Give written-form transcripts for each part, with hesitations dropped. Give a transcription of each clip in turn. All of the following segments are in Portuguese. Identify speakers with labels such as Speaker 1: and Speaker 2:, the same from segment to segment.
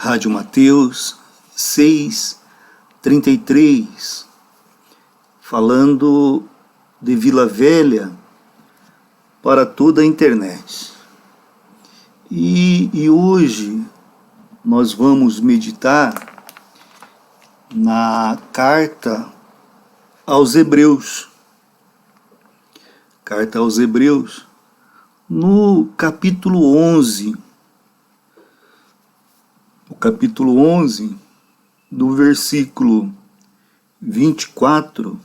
Speaker 1: Rádio Mateus 6:33, falando de Vila Velha para toda a internet. E hoje nós vamos meditar na carta aos Hebreus. Carta aos Hebreus, no capítulo 11. O capítulo 11, do versículo 24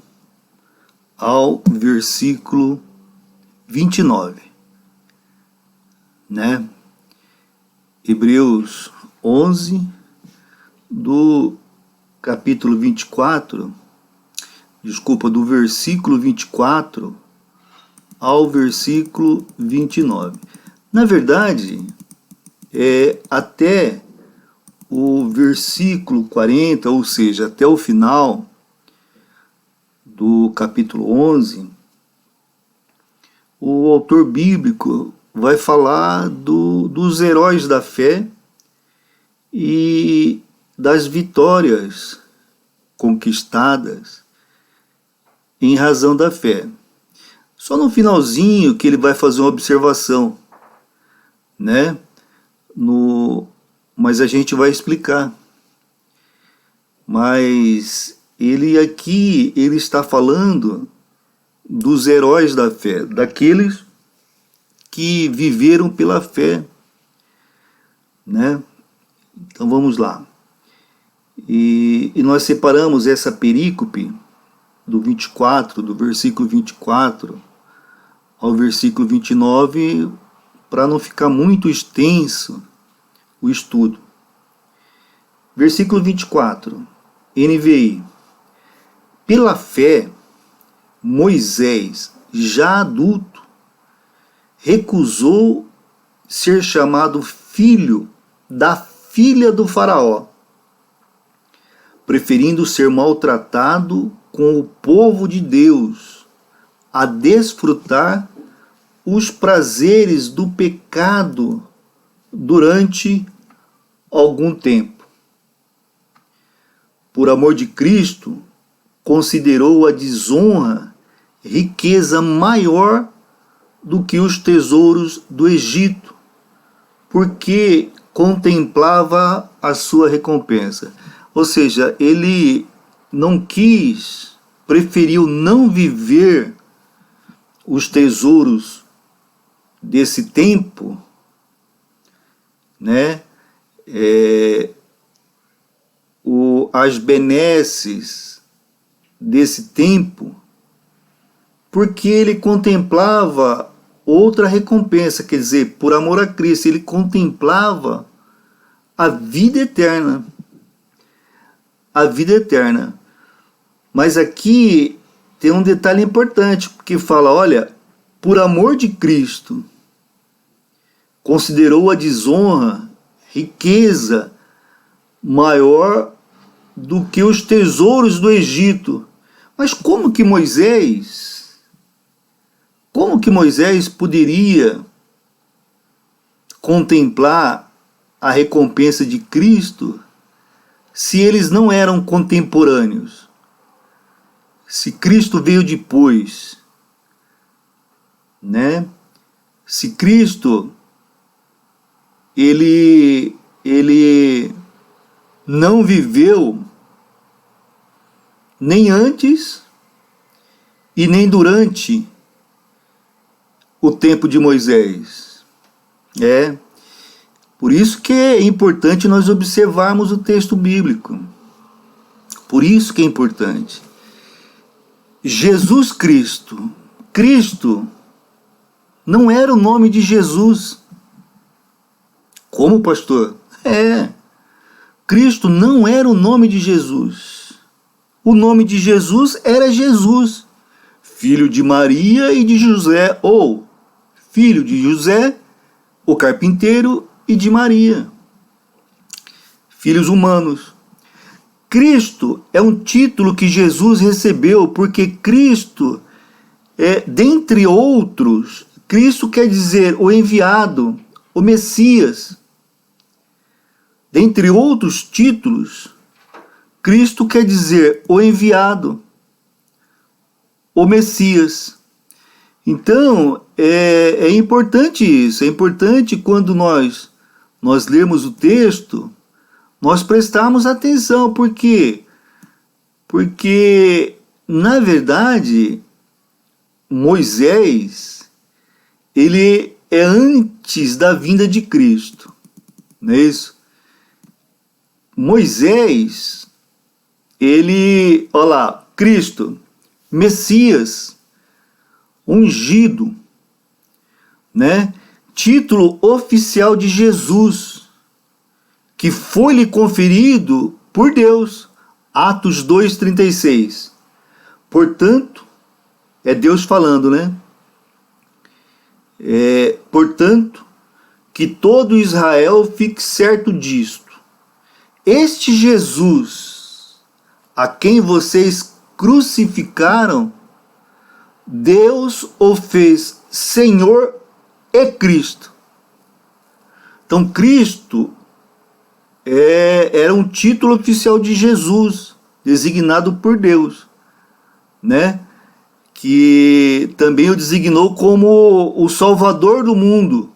Speaker 1: ao versículo 29, né? Hebreus 11, do capítulo 24, do versículo 24 ao versículo 29. Na verdade, até o versículo 40, ou seja, até o final do capítulo 11, o autor bíblico vai falar dos heróis da fé e das vitórias conquistadas em razão da fé. Só no finalzinho que ele vai fazer uma observação, né? Mas a gente vai explicar. Mas ele está falando dos heróis da fé, daqueles que viveram pela fé, né? Então vamos lá. E nós separamos essa perícope do versículo 24 ao versículo 29, para não ficar muito extenso o estudo. Versículo 24, NVI. Pela fé, Moisés, já adulto, recusou ser chamado filho da filha do faraó, preferindo ser maltratado com o povo de Deus, a desfrutar os prazeres do pecado durante algum tempo. Por amor de Cristo, considerou a desonra riqueza maior do que os tesouros do Egito, porque contemplava a sua recompensa. Ou seja, ele preferiu não viver os tesouros desse tempo, né? As benesses desse tempo, porque ele contemplava outra recompensa, quer dizer, por amor a Cristo, ele contemplava a vida eterna. A vida eterna. Mas aqui tem um detalhe importante, porque fala, olha, por amor de Cristo, considerou a desonra riqueza maior do que os tesouros do Egito. Mas como que Moisés poderia contemplar a recompensa de Cristo se eles não eram contemporâneos? Se Cristo veio depois, né? Se Cristo ele não viveu nem antes e nem durante o tempo de Moisés. Por isso que é importante nós observarmos o texto bíblico. Por isso que é importante. Jesus Cristo. Cristo não era o nome de Jesus. Como, pastor? Cristo não era o nome de Jesus. O nome de Jesus era Jesus, filho de Maria e de José, ou filho de José, o carpinteiro, e de Maria, filhos humanos. Cristo é um título que Jesus recebeu porque Cristo, dentre outros, Cristo quer dizer o enviado, o Messias. Dentre outros títulos, Cristo quer dizer o enviado, o Messias. Então, é importante isso, é importante quando nós lermos o texto, nós prestarmos atenção, por quê? Porque, na verdade, Moisés, ele é antes da vinda de Cristo, não é isso? Moisés, ele, olha lá, Cristo, Messias, ungido, né? Título oficial de Jesus, que foi-lhe conferido por Deus, Atos 2,36. Portanto, é Deus falando, né? Portanto, que todo Israel fique certo disto. Este Jesus, a quem vocês crucificaram, Deus o fez Senhor e Cristo. Então, Cristo era um título oficial de Jesus, designado por Deus, né? Que também o designou como o Salvador do mundo.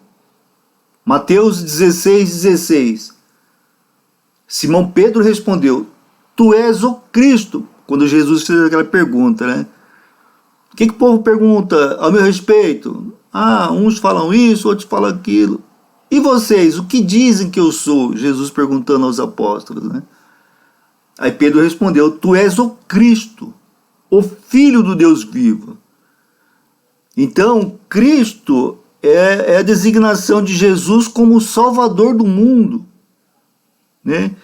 Speaker 1: Mateus 16,16. Simão Pedro respondeu: Tu és o Cristo. Quando Jesus fez aquela pergunta, né? O que o povo pergunta ao meu respeito? Uns falam isso, outros falam aquilo. E vocês, o que dizem que eu sou? Jesus perguntando aos apóstolos, né? Aí Pedro respondeu: Tu és o Cristo, o Filho do Deus vivo. Então, Cristo é a designação de Jesus como o Salvador do mundo, né?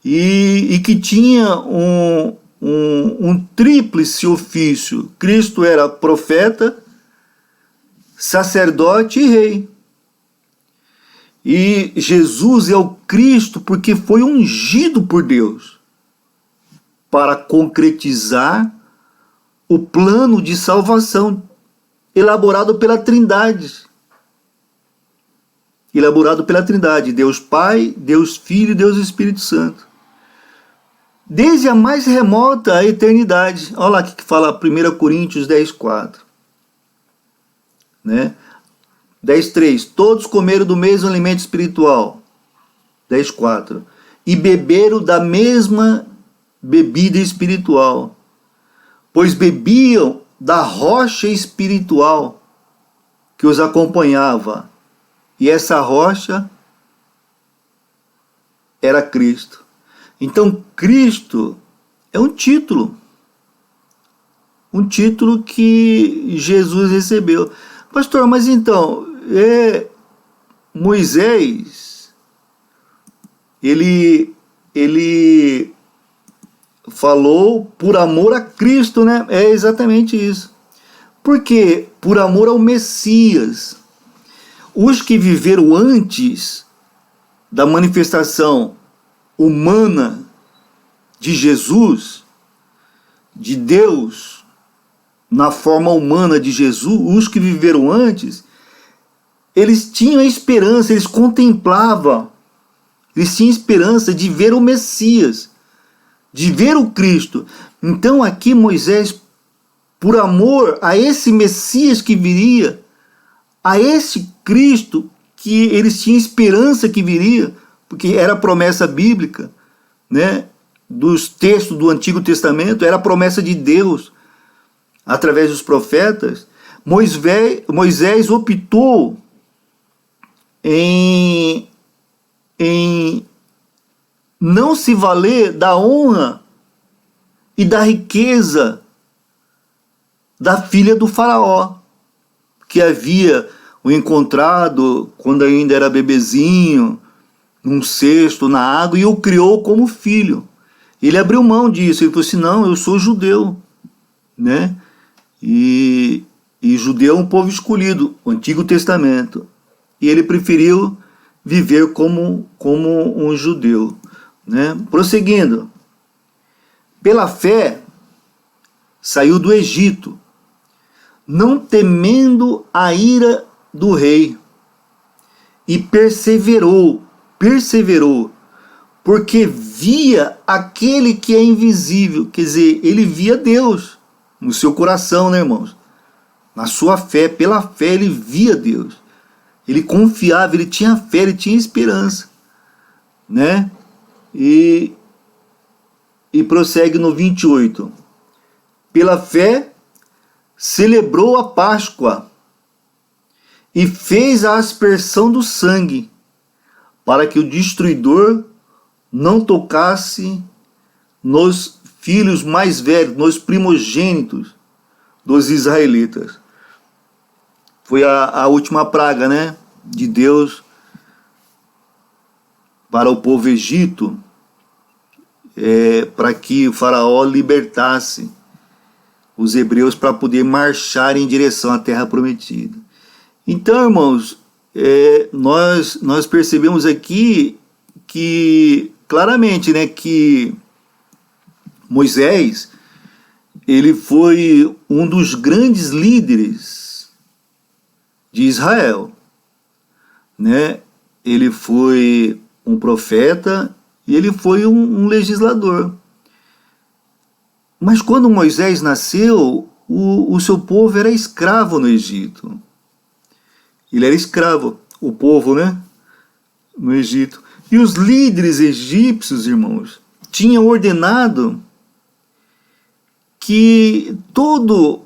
Speaker 1: E que tinha um tríplice ofício. Cristo era profeta, sacerdote e rei. E Jesus é o Cristo porque foi ungido por Deus para concretizar o plano de salvação elaborado pela Trindade. Deus Pai, Deus Filho e Deus Espírito Santo. Desde a mais remota eternidade. Olha lá o que fala 1 Coríntios 10,4. Né? 10,3. Todos comeram do mesmo alimento espiritual. 10,4. E beberam da mesma bebida espiritual. Pois bebiam da rocha espiritual que os acompanhava. E essa rocha era Cristo. Então, Cristo é um título que Jesus recebeu. Pastor, mas então, Moisés, ele falou por amor a Cristo, né? É exatamente isso. Por quê? Por amor ao Messias. Os que viveram antes da manifestação humana de Jesus, de Deus, na forma humana de Jesus, os que viveram antes, eles tinham a esperança, eles contemplavam, eles tinham esperança de ver o Messias, de ver o Cristo. Então aqui Moisés, por amor a esse Messias que viria, a esse Cristo que eles tinham esperança que viria, porque era a promessa bíblica, né, dos textos do Antigo Testamento, era a promessa de Deus através dos profetas. Moisés optou em não se valer da honra e da riqueza da filha do faraó, que havia o encontrado quando ainda era bebezinho, num cesto na água, e o criou como filho. Ele abriu mão disso, ele falou assim: não, eu sou judeu, né? E judeu é um povo escolhido, o Antigo Testamento, e ele preferiu viver como um judeu, né? Prosseguindo, pela fé saiu do Egito, não temendo a ira do rei, e perseverou porque via aquele que é invisível. Quer dizer, ele via Deus no seu coração, né, irmãos? Na sua fé, pela fé, ele via Deus. Ele confiava, ele tinha fé, ele tinha esperança, né? E prossegue no 28. Pela fé, celebrou a Páscoa e fez a aspersão do sangue, para que o destruidor não tocasse nos filhos mais velhos, nos primogênitos dos israelitas. Foi a última praga, né, de Deus para o povo egito, para que o faraó libertasse os hebreus para poder marchar em direção à terra prometida. Então, irmãos, nós percebemos aqui que claramente, né, que Moisés, ele foi um dos grandes líderes de Israel, né? Ele foi um profeta e ele foi um legislador. Mas quando Moisés nasceu, o seu povo era escravo no Egito. Ele era escravo, o povo, né? No Egito. E os líderes egípcios, irmãos, tinham ordenado que todos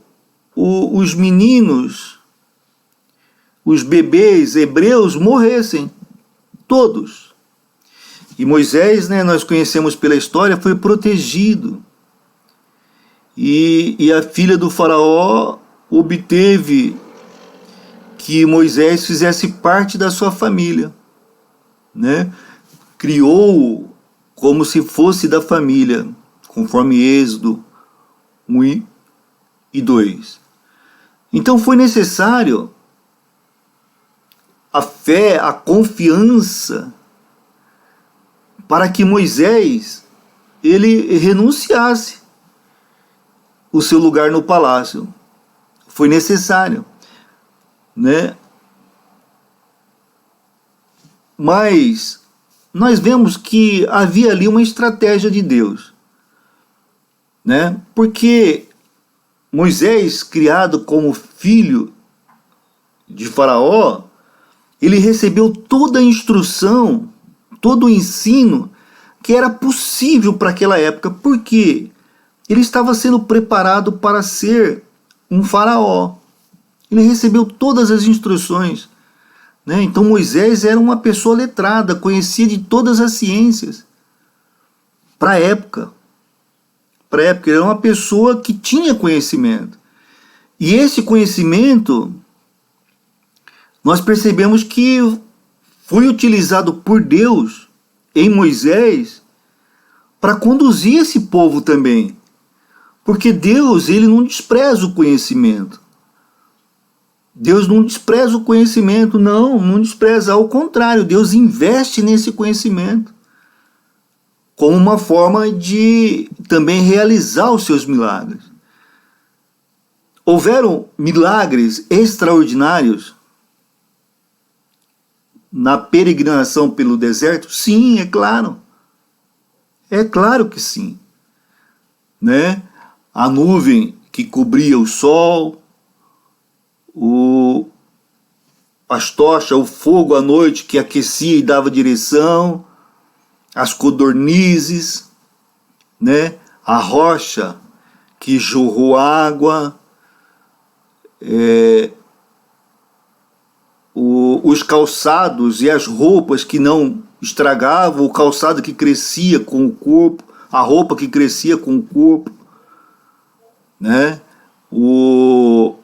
Speaker 1: os meninos, os bebês hebreus morressem, todos. E Moisés, né, nós conhecemos pela história, foi protegido. E a filha do faraó obteve que Moisés fizesse parte da sua família, né? Criou-o como se fosse da família, conforme Êxodo 1 e 2. Então foi necessário a fé, a confiança, para que Moisés ele renunciasse o seu lugar no palácio. Foi necessário, né? Mas nós vemos que havia ali uma estratégia de Deus, né? Porque Moisés, criado como filho de Faraó, ele recebeu toda a instrução, todo o ensino que era possível para aquela época, porque ele estava sendo preparado para ser um faraó. Ele recebeu todas as instruções, né? Então Moisés era uma pessoa letrada, conhecia de todas as ciências. Para a época, ele era uma pessoa que tinha conhecimento. E esse conhecimento, nós percebemos que foi utilizado por Deus em Moisés para conduzir esse povo também. Porque Deus, ele não despreza o conhecimento. Deus não despreza o conhecimento, não despreza. Ao contrário, Deus investe nesse conhecimento como uma forma de também realizar os seus milagres. Houveram milagres extraordinários na peregrinação pelo deserto? Sim, é claro. É claro que sim, né? A nuvem que cobria o sol, as tochas, o fogo à noite que aquecia e dava direção, as codornizes, né? A rocha que jorrou água, os calçados e as roupas que não estragavam, o calçado que crescia com o corpo, a roupa que crescia com o corpo, né? O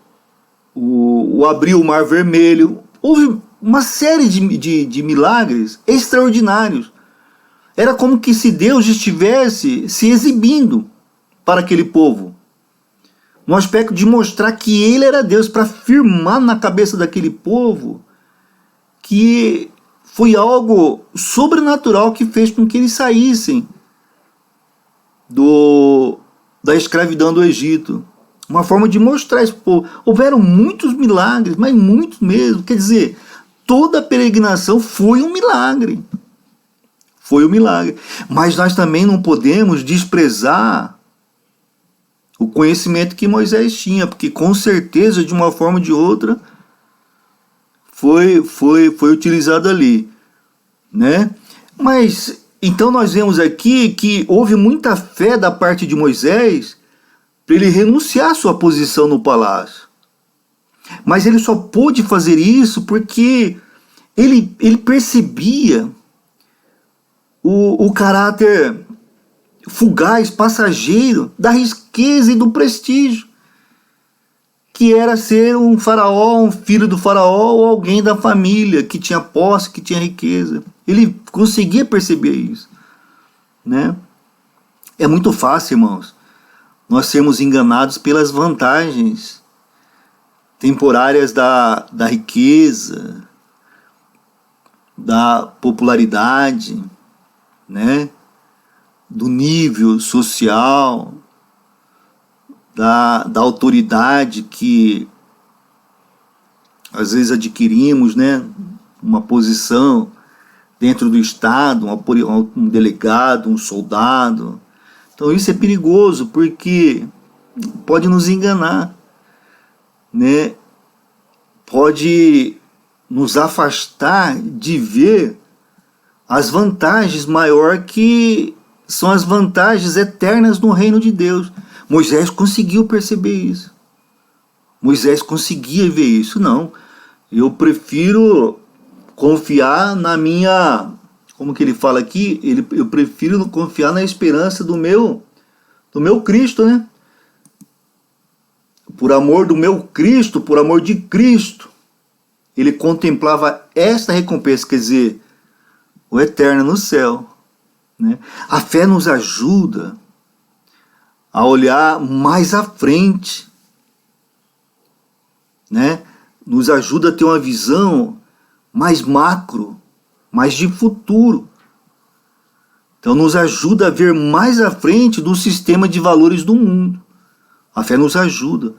Speaker 1: abrir o Mar Vermelho. Houve uma série de milagres extraordinários. Era como que se Deus estivesse se exibindo para aquele povo, no aspecto de mostrar que ele era Deus, para firmar na cabeça daquele povo que foi algo sobrenatural que fez com que eles saíssem da escravidão do Egito. Uma forma de mostrar esse povo. Houveram muitos milagres, mas muitos mesmo. Quer dizer, toda a peregrinação foi um milagre. foi o milagre. Mas nós também não podemos desprezar o conhecimento que Moisés tinha, porque com certeza, de uma forma ou de outra, foi utilizado ali, né? Mas, então nós vemos aqui que houve muita fé da parte de Moisés para ele renunciar à sua posição no palácio. Mas ele só pôde fazer isso porque ele percebia o caráter fugaz, passageiro, da riqueza e do prestígio, que era ser um faraó, um filho do faraó, ou alguém da família, que tinha posse, que tinha riqueza. Ele conseguia perceber isso, né? É muito fácil, irmãos, nós sermos enganados pelas vantagens temporárias da riqueza, da popularidade, né? Do nível social, da autoridade que às vezes adquirimos, né? Uma posição dentro do Estado, um delegado, um soldado. Então isso é perigoso, porque pode nos enganar, né? Pode nos afastar de ver as vantagens maior que são as vantagens eternas no reino de Deus. Moisés conseguiu perceber isso. Moisés conseguia ver isso. Não, eu prefiro confiar na minha... Como que ele fala aqui? Eu prefiro confiar na esperança do meu Cristo, né? Por amor do meu Cristo, por amor de Cristo, ele contemplava esta recompensa, quer dizer, o eterno no céu, né? A fé nos ajuda a olhar mais à frente, né? Nos ajuda a ter uma visão mais macro, mais de futuro. Então nos ajuda a ver mais à frente do sistema de valores do mundo. A fé nos ajuda.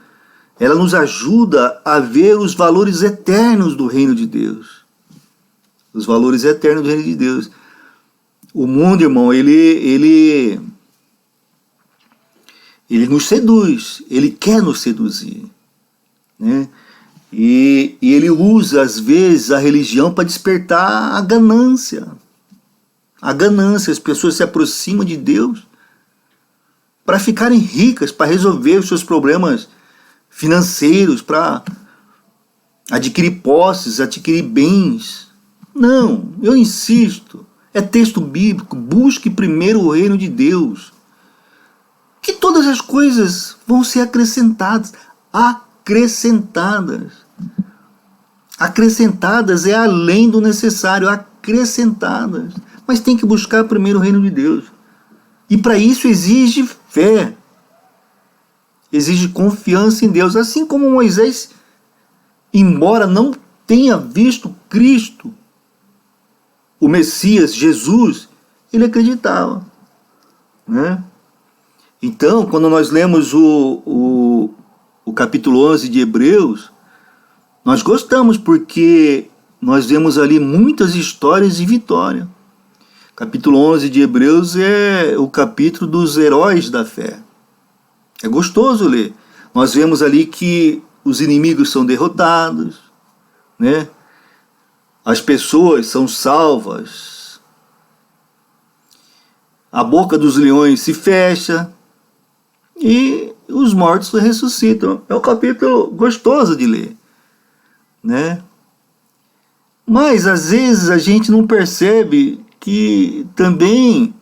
Speaker 1: Ela nos ajuda a ver os valores eternos do reino de Deus. Os valores eternos do reino de Deus. O mundo, irmão, ele nos seduz. Ele quer nos seduzir, né? E ele usa, às vezes, a religião para despertar a ganância. A ganância. As pessoas se aproximam de Deus para ficarem ricas, para resolver os seus problemas financeiros, para adquirir posses, adquirir bens. Não, eu insisto, é texto bíblico, busque primeiro o reino de Deus, que todas as coisas vão ser acrescentadas. Acrescentadas é além do necessário, acrescentadas. Mas tem que buscar primeiro o reino de Deus. E para isso exige fé, exige confiança em Deus. Assim como Moisés, embora não tenha visto Cristo, o Messias, Jesus, ele acreditava, né? Então, quando nós lemos o capítulo 11 de Hebreus, nós gostamos porque nós vemos ali muitas histórias de vitória. Capítulo 11 de Hebreus é o capítulo dos heróis da fé. É gostoso ler. Nós vemos ali que os inimigos são derrotados, né? As pessoas são salvas. A boca dos leões se fecha e os mortos ressuscitam. É um capítulo gostoso de ler, né? Mas às vezes a gente não percebe que também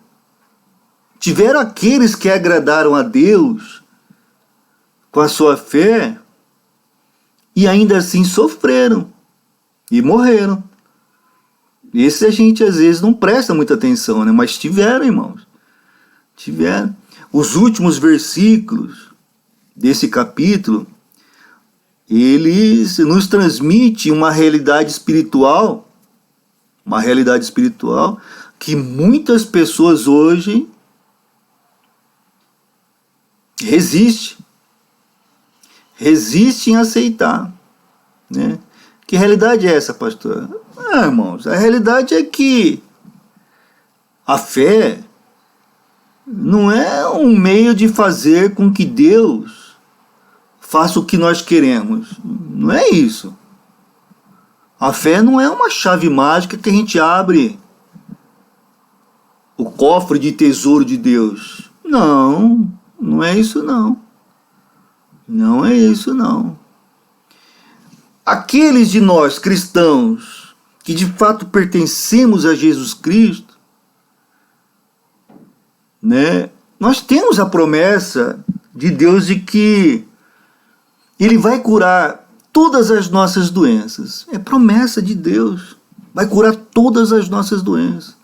Speaker 1: tiveram aqueles que agradaram a Deus com a sua fé e ainda assim sofreram e morreram. Esse a gente às vezes não presta muita atenção, né? Mas tiveram, irmãos. Tiveram. Os últimos versículos desse capítulo, eles nos transmitem uma realidade espiritual que muitas pessoas hoje resistem a aceitar, né? Que realidade é essa, pastor? Irmãos, a realidade é que A fé não é um meio de fazer com que Deus faça o que nós queremos. Não é isso. A fé não é uma chave mágica que a gente abre o cofre de tesouro de Deus. Não, não é isso não. Não é isso não. Aqueles de nós cristãos que de fato pertencemos a Jesus Cristo, né, nós temos a promessa de Deus de que Ele vai curar todas as nossas doenças. É promessa de Deus. Vai curar todas as nossas doenças.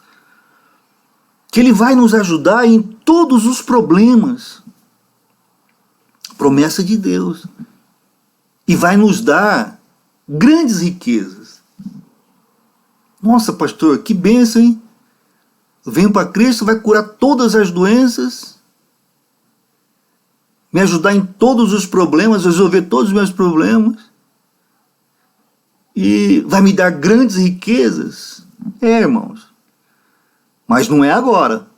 Speaker 1: Que Ele vai nos ajudar em todos os problemas. Promessa de Deus. E vai nos dar grandes riquezas. Nossa, pastor, que bênção, hein? Eu venho para Cristo, vai curar todas as doenças, me ajudar em todos os problemas, resolver todos os meus problemas, e vai me dar grandes riquezas. Irmãos, mas não é agora.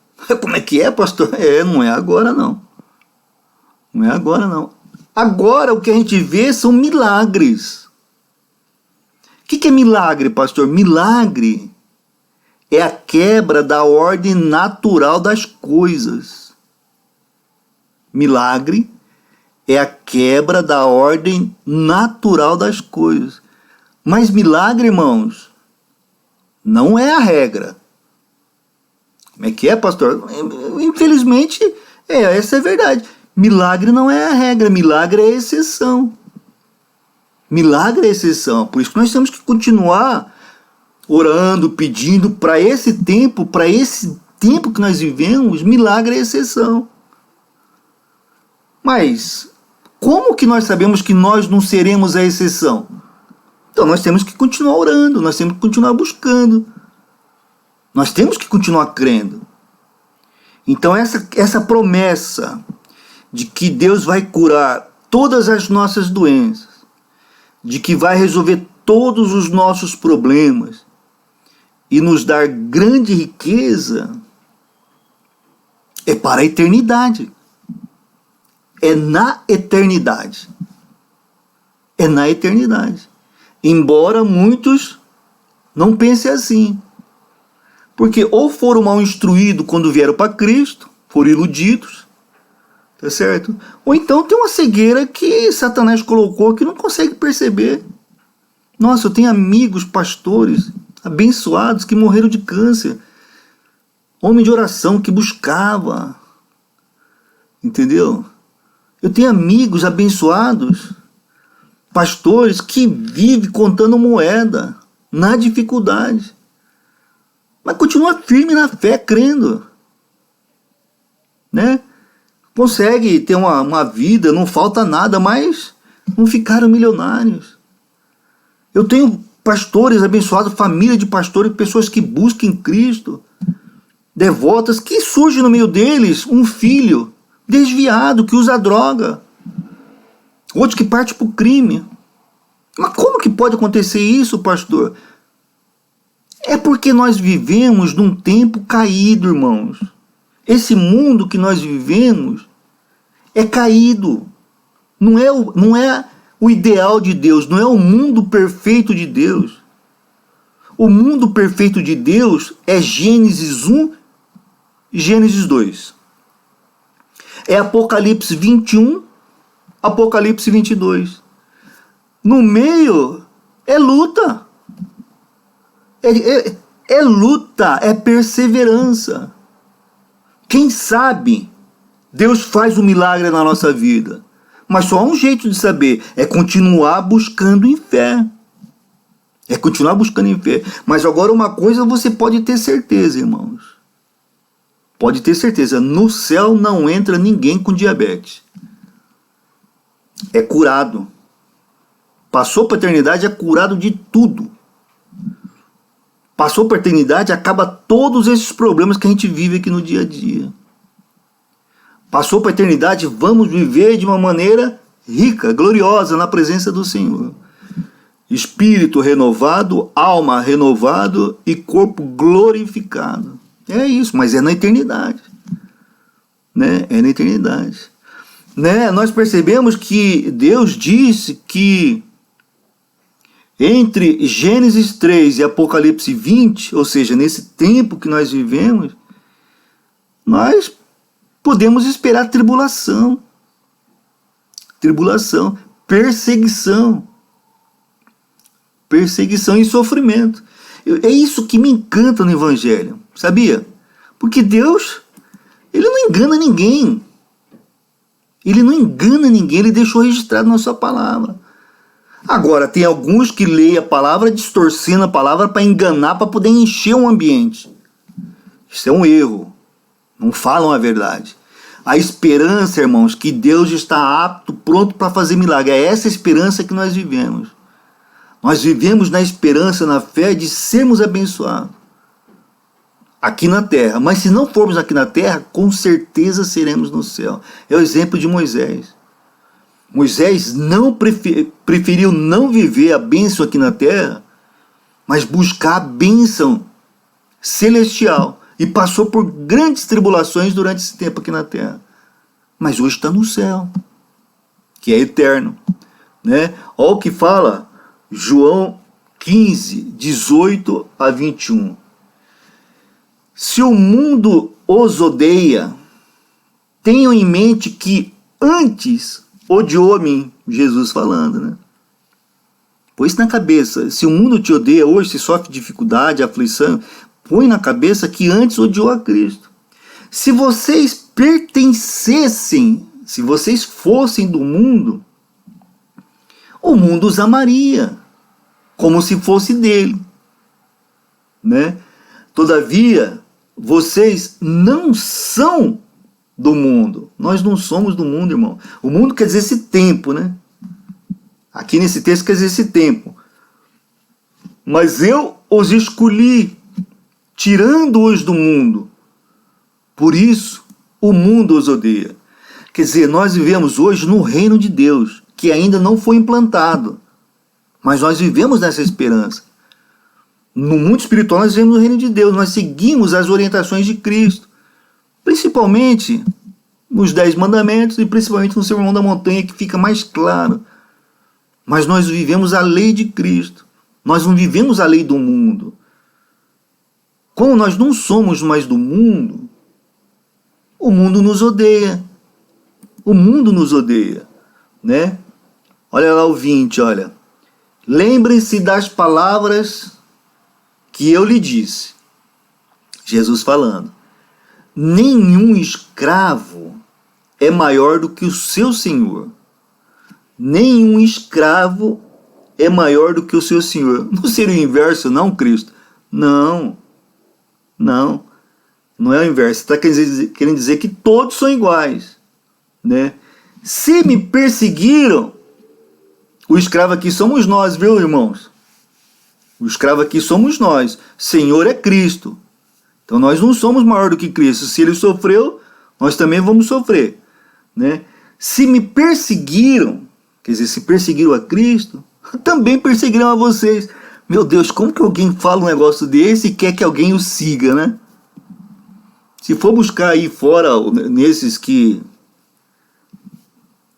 Speaker 1: Como é que é, pastor? Não é agora não. Não é agora não. Agora o que a gente vê são milagres. O que é milagre, pastor? Milagre é a quebra da ordem natural das coisas. Milagre é a quebra da ordem natural das coisas. Mas milagre, irmãos, não é a regra. Como é que é, pastor? Infelizmente, essa é a verdade. Milagre não é a regra, milagre é a exceção. Milagre é a exceção. Por isso que nós temos que continuar orando, pedindo para esse tempo que nós vivemos, milagre é a exceção. Mas como que nós sabemos que nós não seremos a exceção? Então nós temos que continuar orando, nós temos que continuar buscando, nós temos que continuar crendo. Então essa promessa de que Deus vai curar todas as nossas doenças, de que vai resolver todos os nossos problemas e nos dar grande riqueza, é para a eternidade. É na eternidade. É na eternidade. Embora muitos não pensem assim. Porque ou foram mal instruídos quando vieram para Cristo, foram iludidos, tá certo? Ou então tem uma cegueira que Satanás colocou que não consegue perceber. Nossa, eu tenho amigos pastores abençoados que morreram de câncer. Homem de oração que buscava. Entendeu? Eu tenho amigos abençoados, pastores que vivem contando moeda na dificuldade. Mas continua firme na fé, crendo. Né? Consegue ter uma vida, não falta nada, mas não ficaram milionários. Eu tenho pastores abençoados, família de pastores, pessoas que buscam Cristo, devotas, que surge no meio deles um filho desviado, que usa droga, outro que parte para o crime. Mas como que pode acontecer isso, pastor? É porque nós vivemos num tempo caído, irmãos. Esse mundo que nós vivemos é caído. Não é o ideal de Deus, não é o mundo perfeito de Deus. O mundo perfeito de Deus é Gênesis 1 e Gênesis 2. É Apocalipse 21, Apocalipse 22. No meio é luta. É luta, é perseverança. Quem sabe Deus faz um milagre na nossa vida. Mas só há um jeito de saber, é continuar buscando em fé. É continuar buscando em fé. Mas agora uma coisa você pode ter certeza, irmãos. Pode ter certeza, no céu não entra ninguém com diabetes. É curado. Passou para a eternidade, é curado de tudo. Passou para a eternidade, acaba todos esses problemas que a gente vive aqui no dia a dia. Passou para a eternidade, vamos viver de uma maneira rica, gloriosa na presença do Senhor. Espírito renovado, alma renovado e corpo glorificado. É isso, mas é na eternidade. Né? É na eternidade. Né? Nós percebemos que Deus disse que entre Gênesis 3 e Apocalipse 20, ou seja, nesse tempo que nós vivemos, nós podemos esperar tribulação, perseguição e sofrimento. É isso que me encanta no Evangelho, sabia? Porque Deus, Ele não engana ninguém. Ele deixou registrado na sua palavra. Agora, tem alguns que leem a palavra distorcendo a palavra para enganar, para poder encher um ambiente. Isso é um erro. Não falam a verdade. A esperança, irmãos, que Deus está apto, pronto para fazer milagre. É essa esperança que nós vivemos. Nós vivemos na esperança, na fé de sermos abençoados aqui na terra. Mas se não formos aqui na terra, com certeza seremos no céu. É o exemplo de Moisés. Moisés preferiu não viver a bênção aqui na terra, mas buscar a bênção celestial. E passou por grandes tribulações durante esse tempo aqui na terra. Mas hoje está no céu, que é eterno. Né? Olha o que fala João 15, 18 a 21. Se o mundo os odeia, tenham em mente que antes odiou a mim. Jesus falando, né? Põe isso na cabeça. Se o mundo te odeia hoje, se sofre dificuldade, aflição, põe na cabeça que antes odiou a Cristo. Se vocês pertencessem, se vocês fossem do mundo, o mundo os amaria, como se fosse dele. Né? Todavia, vocês não são do mundo. Nós não somos do mundo, irmão. O mundo quer dizer esse tempo, né? Aqui nesse texto quer dizer esse tempo. Mas eu os escolhi, tirando-os do mundo. Por isso, o mundo os odeia. Quer dizer, nós vivemos hoje no reino de Deus, que ainda não foi implantado. Mas nós vivemos nessa esperança. No mundo espiritual, nós vivemos no reino de Deus. Nós seguimos as orientações de Cristo. Principalmente nos 10 mandamentos e principalmente no Sermão da Montanha, que fica mais claro. Mas nós vivemos a lei de Cristo. Nós não vivemos a lei do mundo. Como nós não somos mais do mundo, o mundo nos odeia. O mundo nos odeia. Né? Olha lá o 20, olha. Lembrem-se das palavras que eu lhe disse. Jesus falando. Nenhum escravo é maior do que o seu senhor. Nenhum escravo é maior do que o seu senhor. Não seria o inverso, não, Cristo? Não. Não. Não é o inverso. Está querendo dizer que todos são iguais. Né? Se me perseguiram, o escravo aqui somos nós, viu, irmãos? O escravo aqui somos nós. Senhor é Cristo. Então nós não somos maior do que Cristo. Se ele sofreu, nós também vamos sofrer. Né? Se me perseguiram, quer dizer, se perseguiram a Cristo, também perseguirão a vocês. Meu Deus, como que alguém fala um negócio desse e quer que alguém o siga, né? Se for buscar aí fora, nesses que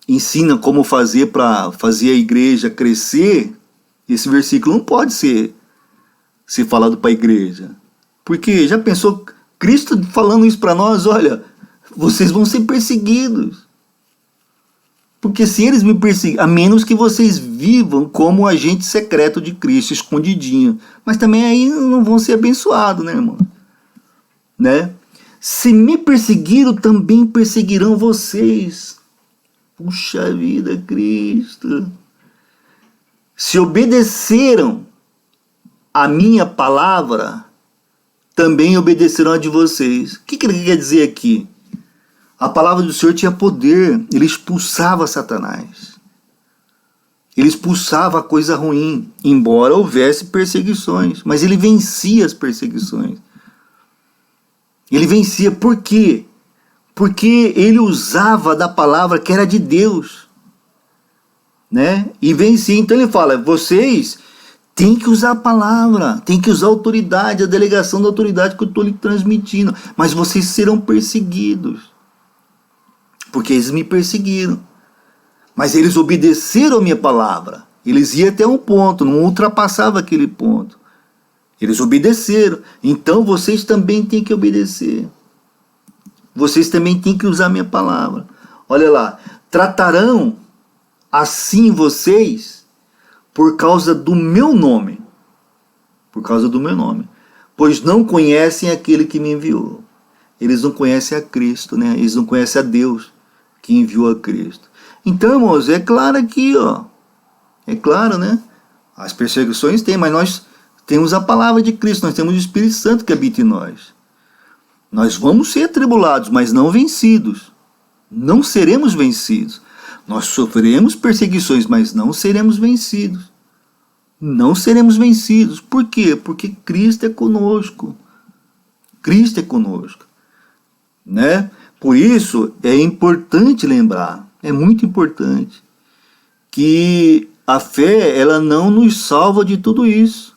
Speaker 1: ensinam como fazer para fazer a igreja crescer, esse versículo não pode ser falado para a igreja. Porque já pensou, Cristo falando isso para nós, olha, vocês vão ser perseguidos. Porque se eles me perseguirem, a menos que vocês vivam como agente secreto de Cristo, escondidinho. Mas também aí não vão ser abençoados, né, irmão? Né? Se me perseguiram, também perseguirão vocês. Puxa vida, Cristo. Se obedeceram a minha palavra, também obedecerão a de vocês. O que ele quer dizer aqui? A palavra do Senhor tinha poder. Ele expulsava Satanás. Ele expulsava a coisa ruim, embora houvesse perseguições. Mas ele vencia as perseguições. Ele vencia. Por quê? Porque ele usava da palavra que era de Deus. Né? E vencia. Então ele fala, vocês Tem que usar a palavra, tem que usar a autoridade, a delegação da autoridade que eu estou lhe transmitindo. Mas vocês serão perseguidos, porque eles me perseguiram. Mas eles obedeceram a minha palavra. Eles iam até um ponto, não ultrapassava aquele ponto. Eles obedeceram. Então vocês também têm que obedecer. Vocês também têm que usar a minha palavra. Olha lá. Tratarão assim vocês por causa do meu nome. Por causa do meu nome. Pois não conhecem aquele que me enviou. Eles não conhecem a Cristo, né? Eles não conhecem a Deus que enviou a Cristo. Então, irmãos, é claro aqui, ó. É claro, né? As perseguições tem, mas nós temos a palavra de Cristo, nós temos o Espírito Santo que habita em nós. Nós vamos ser atribulados, mas não vencidos. Não seremos vencidos. Nós sofreremos perseguições, mas não seremos vencidos. Não seremos vencidos. Por quê? Porque Cristo é conosco. Cristo é conosco. Né? Por isso, é importante lembrar, é muito importante, que a fé, ela não nos salva de tudo isso.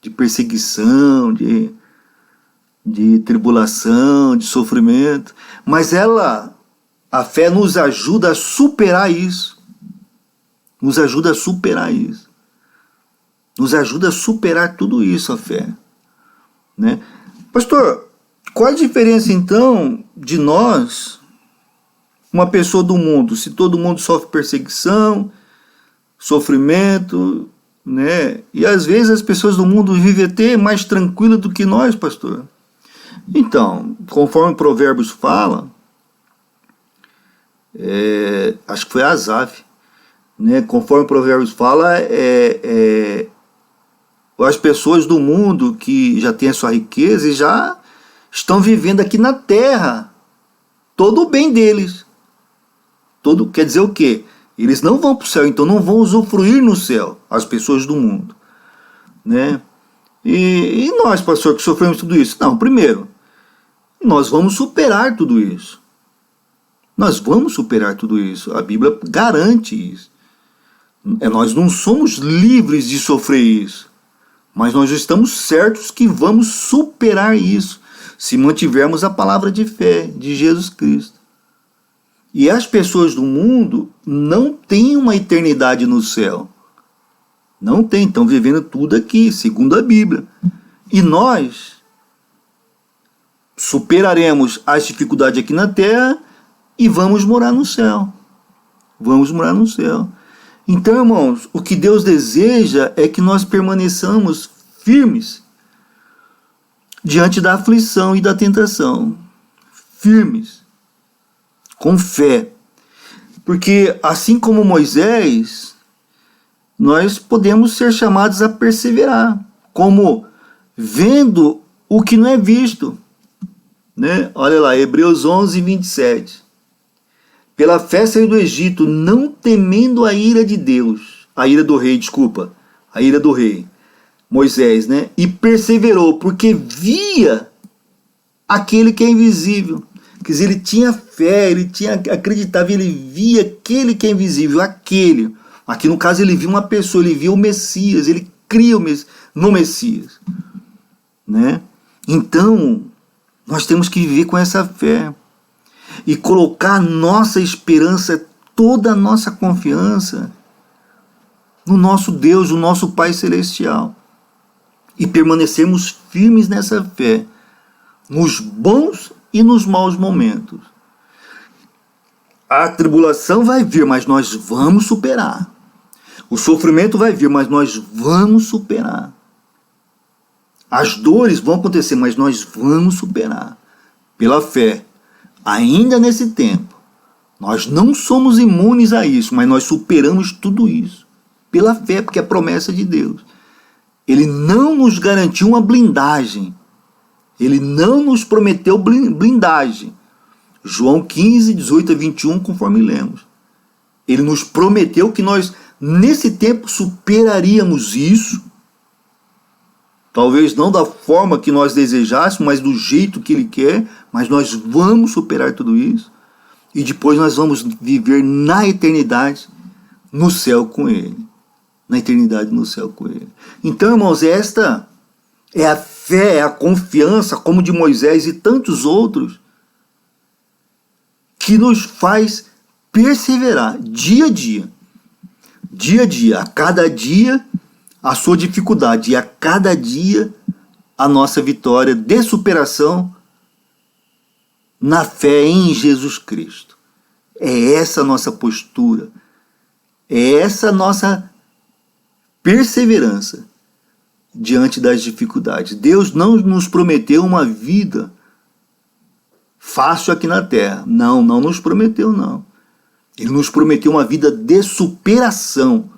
Speaker 1: De perseguição, de tribulação, de sofrimento. Mas a fé nos ajuda a superar isso. Nos ajuda a superar isso. Nos ajuda a superar tudo isso, a fé. Né? Pastor, qual a diferença então de nós, uma pessoa do mundo, se todo mundo sofre perseguição, sofrimento, né? E às vezes as pessoas do mundo vivem até mais tranquilas do que nós, pastor. Então, conforme Provérbios fala, acho que foi Asaf, né? Conforme Provérbios fala, as pessoas do mundo que já têm a sua riqueza e já estão vivendo aqui na terra todo o bem deles. Todo, quer dizer o quê? Eles não vão para o céu, então não vão usufruir no céu, as pessoas do mundo. Né? E nós, pastor, que sofremos tudo isso? Não, primeiro, nós vamos superar tudo isso. Nós vamos superar tudo isso. A Bíblia garante isso. Nós não somos livres de sofrer isso, mas nós estamos certos que vamos superar isso, se mantivermos a palavra de fé de Jesus Cristo. E as pessoas do mundo não têm uma eternidade no céu. Não tem, estão vivendo tudo aqui, segundo a Bíblia. E nós superaremos as dificuldades aqui na terra e vamos morar no céu. Vamos morar no céu. Então, irmãos, o que Deus deseja é que nós permaneçamos firmes diante da aflição e da tentação. Firmes. Com fé. Porque assim como Moisés, nós podemos ser chamados a perseverar, como vendo o que não é visto. Né? Olha lá, Hebreus 11, 27. Pela fé saiu do Egito, não temendo a ira de Deus, a ira do rei, Moisés, né? E perseverou, porque via aquele que é invisível. Quer dizer, ele tinha fé, acreditava, ele via aquele que é invisível, aquele. Aqui no caso ele via uma pessoa, ele via o Messias, ele cria no Messias. Né? Então, nós temos que viver com essa fé e colocar a nossa esperança, toda a nossa confiança no nosso Deus, no nosso Pai Celestial. E permanecermos firmes nessa fé, nos bons e nos maus momentos. A tribulação vai vir, mas nós vamos superar. O sofrimento vai vir, mas nós vamos superar. As dores vão acontecer, mas nós vamos superar. Pela fé. Ainda nesse tempo. Nós não somos imunes a isso, mas nós superamos tudo isso. Pela fé, porque é a promessa de Deus. Ele não nos garantiu uma blindagem. Ele não nos prometeu blindagem. João 15, 18 a 21, conforme lemos. Ele nos prometeu que nós, nesse tempo, superaríamos isso. Talvez não da forma que nós desejássemos, mas do jeito que Ele quer. Mas nós vamos superar tudo isso. E depois nós vamos viver na eternidade, no céu com Ele. na eternidade no céu com Ele. Então, irmãos, esta é a fé, é a confiança, como de Moisés e tantos outros, que nos faz perseverar dia a dia, a cada dia a sua dificuldade e a cada dia a nossa vitória de superação na fé em Jesus Cristo. É essa a nossa postura, é essa a nossa perseverança diante das dificuldades. Deus não nos prometeu uma vida fácil aqui na terra. Não nos prometeu, não. Ele nos prometeu uma vida de superação.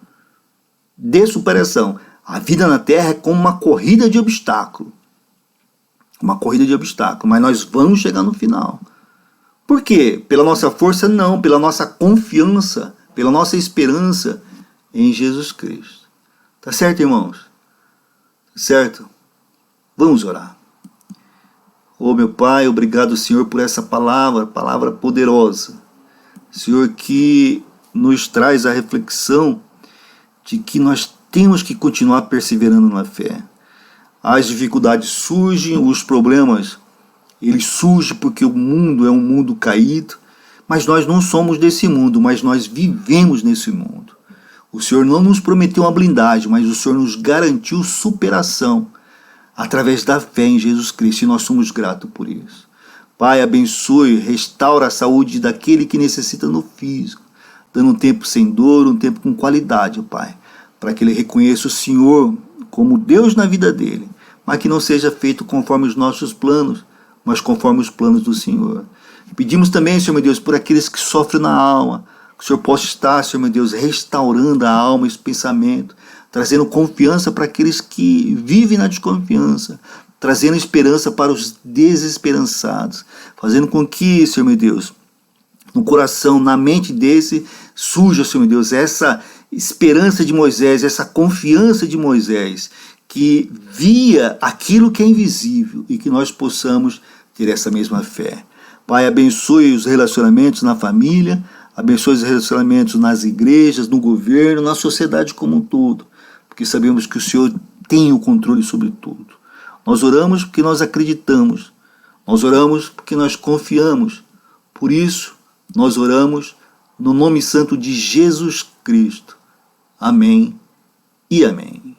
Speaker 1: De superação. A vida na terra é como uma corrida de obstáculo. Uma corrida de obstáculo. Mas nós vamos chegar no final. Por quê? Pela nossa força? Não. Pela nossa confiança. Pela nossa esperança em Jesus Cristo. Tá certo, irmãos? Tá certo? Vamos orar. Oh, meu Pai, obrigado, Senhor, por essa palavra poderosa. Senhor, que nos traz a reflexão de que nós temos que continuar perseverando na fé. As dificuldades surgem, os problemas, eles surgem porque o mundo é um mundo caído, mas nós não somos desse mundo, mas nós vivemos nesse mundo. O Senhor não nos prometeu uma blindagem, mas o Senhor nos garantiu superação através da fé em Jesus Cristo, e nós somos gratos por isso. Pai, abençoe, restaura a saúde daquele que necessita no físico, dando um tempo sem dor, um tempo com qualidade, Pai, para que ele reconheça o Senhor como Deus na vida dele, mas que não seja feito conforme os nossos planos, mas conforme os planos do Senhor. Pedimos também, Senhor meu Deus, por aqueles que sofrem na alma, que o Senhor possa estar, Senhor meu Deus, restaurando a alma e os pensamentos, trazendo confiança para aqueles que vivem na desconfiança, trazendo esperança para os desesperançados, fazendo com que, Senhor meu Deus, no coração, na mente desse, surja, Senhor meu Deus, essa esperança de Moisés, essa confiança de Moisés, que via aquilo que é invisível e que nós possamos ter essa mesma fé. Pai, abençoe os relacionamentos na família, abençoe os relacionamentos nas igrejas, no governo, na sociedade como um todo, porque sabemos que o Senhor tem o controle sobre tudo. Nós oramos porque nós acreditamos, nós oramos porque nós confiamos, por isso nós oramos no nome santo de Jesus Cristo. Amém e amém.